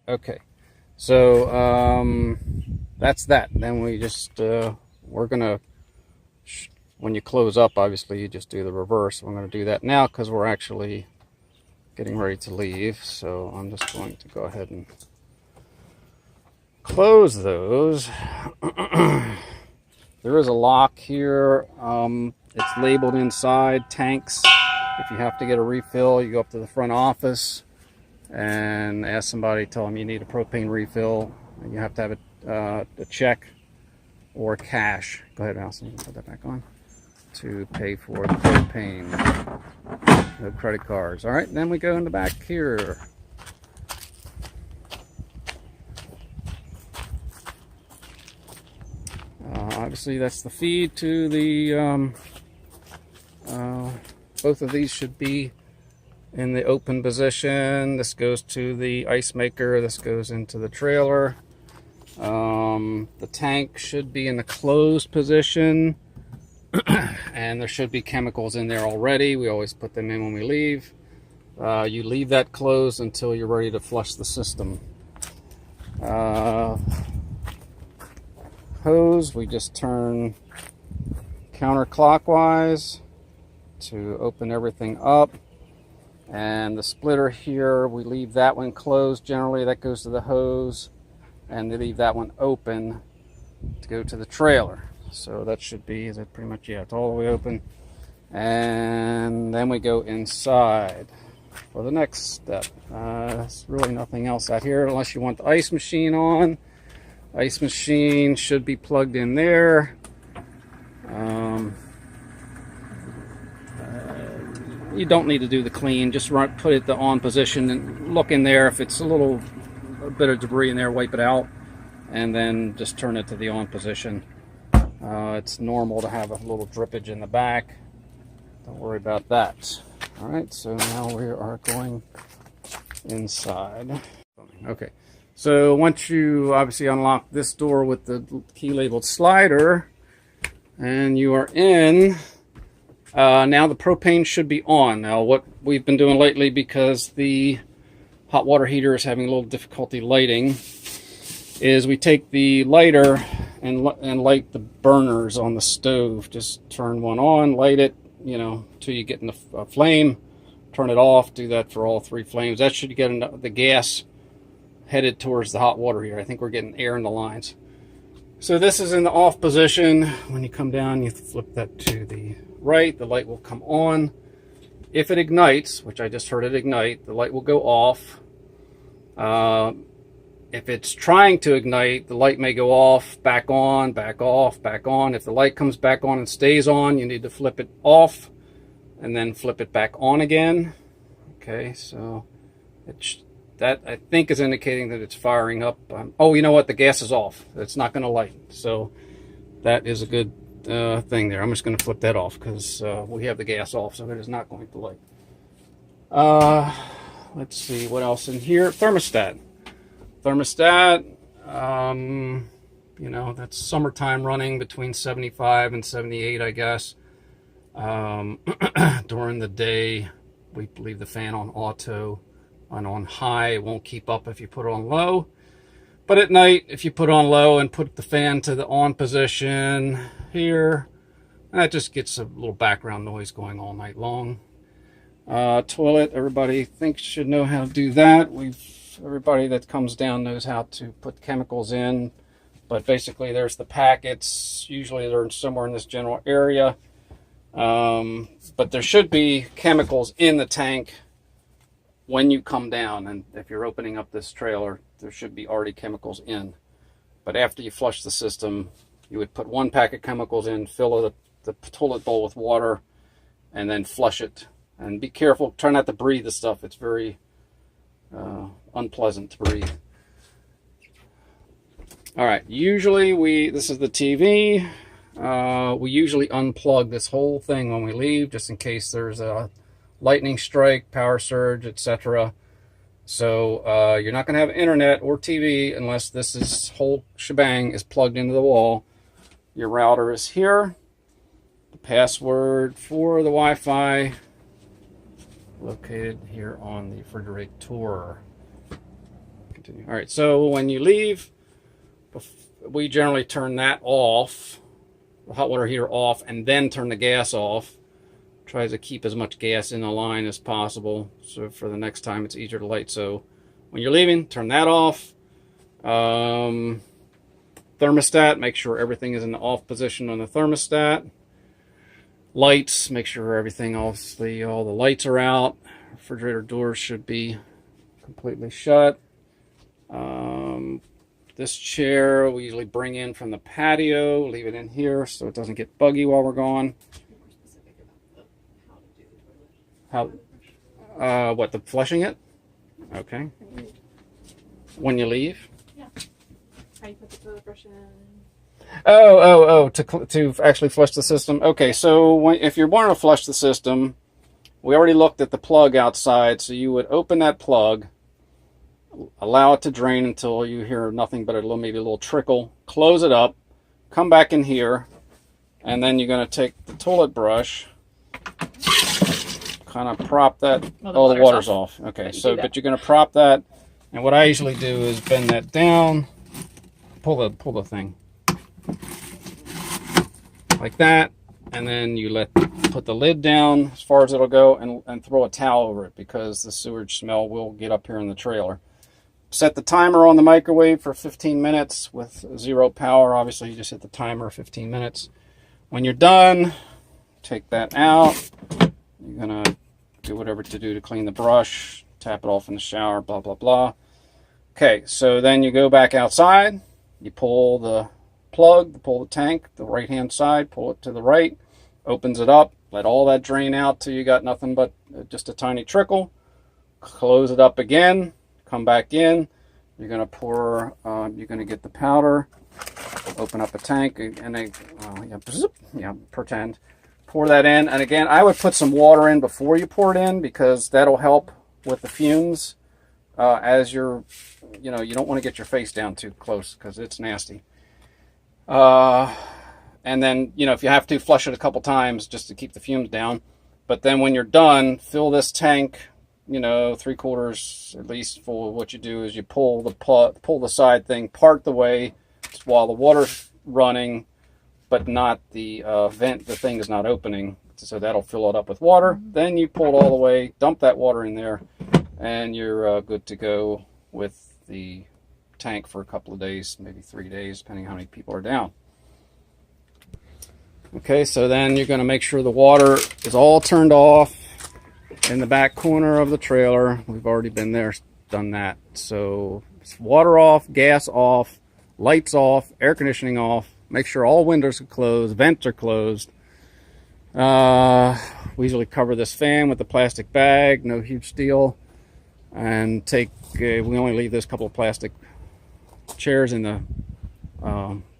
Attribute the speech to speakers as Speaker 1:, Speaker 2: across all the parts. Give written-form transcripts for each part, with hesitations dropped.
Speaker 1: Okay, so that's that. Then we just we're gonna when you close up, obviously you just do the reverse. I'm gonna do that now because we're actually getting ready to leave. So I'm just going to go ahead and close those. There is a lock here. It's labeled inside tanks. If you have to get a refill, you go up to the front office and ask somebody, tell them you need a propane refill. You have to have a check or cash. Go ahead, Allison, put that back on. To pay for the propane. No credit cards. All right, then we go in the back here. Obviously, that's the feed to the. Both of these should be in the open position. This goes to the ice maker. This goes into the trailer. The tank should be in the closed position. And there should be chemicals in there already. We always put them in when we leave. You leave that closed until you're ready to flush the system. Hose, we just turn counterclockwise to open everything up. And the splitter here, we leave that one closed. Generally, that goes to the hose, and they leave that one open to go to the trailer. So that should be, is it pretty much, yeah, it's all the way open. And then we go inside for the next step. There's really nothing else out here unless you want the ice machine on. Ice machine should be plugged in there. You don't need to do the clean, just put it the on position and look in there. If it's a bit of debris in there, wipe it out, and then just turn it to the on position. It's normal to have a little drippage in the back. Don't worry about that. All right, so now we are going inside. Okay, so once you obviously unlock this door with the key labeled slider, and you are in, now the propane should be on. Now what we've been doing lately, because the hot water heater is having a little difficulty lighting, is we take the lighter and light the burners on the stove. Just turn one on, light it, you know, till you get in the flame, turn it off, do that for all three flames. That should get the gas headed towards the hot water heater. I think we're getting air in the lines. So this is in the off position. When you come down, you flip that to the right, the light will come on. If it ignites, which I just heard it ignite, the light will go off. If it's trying to ignite, the light may go off, back on, back off, back on. If the light comes back on and stays on, you need to flip it off and then flip it back on again. Okay, so that I think is indicating that it's firing up. Oh, you know what? The gas is off. It's not going to light. So that is a good thing there. I'm just going to flip that off because we have the gas off, so it is not going to light. Let's see what else in here. Thermostat. You know, that's summertime running between 75 and 78, I guess. During the day, we leave the fan on auto, and on high. It won't keep up if you put it on low. But at night, if you put it on low and put the fan to the on position here, that just gets a little background noise going all night long. Toilet, everybody should know how to do that. Everybody that comes down knows how to put chemicals in, but basically there's the packets. Usually they're somewhere in this general area, but there should be chemicals in the tank when you come down, and if you're opening up this trailer, there should be already chemicals in. But after you flush the system, you would put one pack of chemicals in, fill the toilet bowl with water, and then flush it. And be careful, try not to breathe the stuff. It's very unpleasant to breathe. All right, usually this is the TV. We usually unplug this whole thing when we leave, just in case there's a lightning strike, power surge, etc. So you're not going to have internet or TV unless this whole shebang is plugged into the wall. Your router is here. The password for the Wi-Fi located here on the refrigerator. continue. All right, so when you leave, we generally turn that off, the hot water heater off, and then turn the gas off. Tries to keep as much gas in the line as possible, so for the next time it's easier to light. So when you're leaving, turn that off. Thermostat, make sure everything is in the off position on the thermostat. Lights, make sure everything, obviously all the lights are out. Refrigerator doors should be completely shut. This chair we usually bring in from the patio, leave it in here so it doesn't get buggy while we're gone. How? What, the flushing it? Okay. When you leave?
Speaker 2: Yeah. How you put the toilet brush in.
Speaker 1: To actually flush the system. Okay, so if you're wanting to flush the system, we already looked at the plug outside, so you would open that plug, allow it to drain until you hear nothing but maybe a little trickle, close it up, come back in here, and then you're going to take the toilet brush, kind of prop that. The water's off. Okay, but you're going to prop that, and what I usually do is bend that down, pull the thing like that, and then you put the lid down as far as it'll go, and throw a towel over it because the sewage smell will get up here in the trailer. Set the timer on the microwave for 15 minutes with 0 power. Obviously, you just hit the timer 15 minutes. When you're done, take that out. You're gonna do whatever to do to clean the brush, tap it off in the shower, blah, blah, blah. Okay, so then you go back outside, you pull the plug, pull the tank, the right-hand side, pull it to the right, opens it up, let all that drain out till you got nothing but just a tiny trickle. Close it up again, come back in. You're gonna pour, you're gonna get the powder, open up a tank, and then, pretend. Pour that in, and again, I would put some water in before you pour it in because that'll help with the fumes as you're, you don't want to get your face down too close because it's nasty. And then, if you have to, flush it a couple times just to keep the fumes down. But then when you're done, fill this tank, 3/4 at least full. What you do is you pull the side thing part the way while the water's running, but not the vent. The thing is not opening, so that'll fill it up with water. Then you pull it all the way, dump that water in there, and you're good to go with the tank for a couple of days, maybe 3 days, depending how many people are down. Okay, so then you're going to make sure the water is all turned off in the back corner of the trailer. We've already been there, done that. So it's water off, gas off, lights off, air conditioning off. Make sure all windows are closed, vents are closed. We usually cover this fan with a plastic bag, no huge deal. And we only leave this couple of plastic chairs in the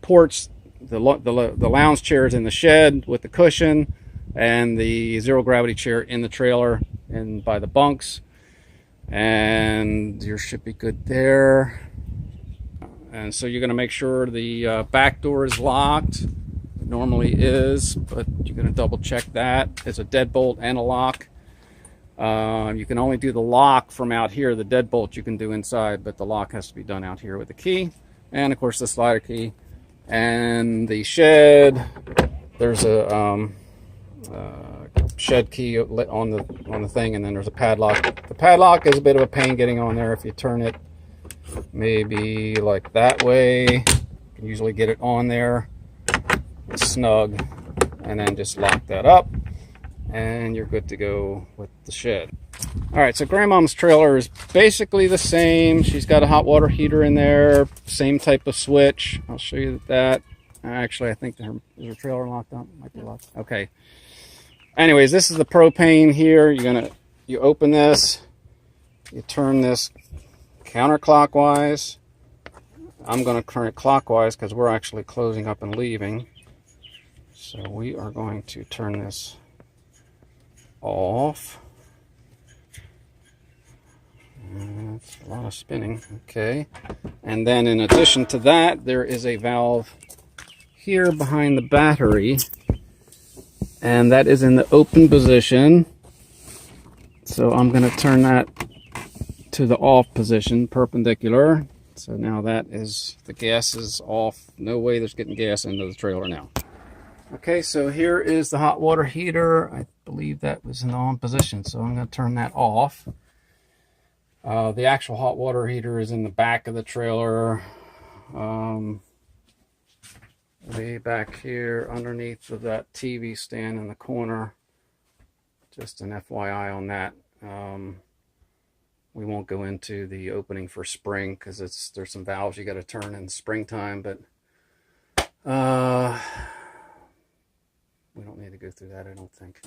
Speaker 1: porch, the lounge chairs in the shed with the cushion, and the zero gravity chair in the trailer and by the bunks. And you should be good there. And so you're going to make sure the back door is locked. It normally is, but you're going to double check that. There's a deadbolt and a lock. You can only do the lock from out here. The deadbolt you can do inside, but the lock has to be done out here with the key. And of course the slider key. And the shed, there's a shed key on the thing, and then there's a padlock. The padlock is a bit of a pain getting on there. If you turn it maybe like that way, you can usually get it on there. It's snug, and then just lock that up, and you're good to go with the shed. All right, so Grandmom's trailer is basically the same. She's got a hot water heater in there, same type of switch. I'll show you that. Actually, I think is her trailer locked up? Might be locked. Okay. Anyways, this is the propane here. You open this, you turn this counterclockwise. I'm going to turn it clockwise because we're actually closing up and leaving. So we are going to turn this off. That's a lot of spinning. Okay. And then in addition to that, there is a valve here behind the battery. And that is in the open position. So I'm going to turn that to the off position, perpendicular. So now that is, the gas is off. No way there's getting gas into the trailer now. Okay, so here is the hot water heater. I believe that was in the on position, so I'm going to turn that off. The actual hot water heater is in the back of the trailer. Way back here underneath of that TV stand in the corner. Just an FYI on that. We won't go into the opening for spring because there's some valves you got to turn in springtime, but we don't need to go through that, I don't think.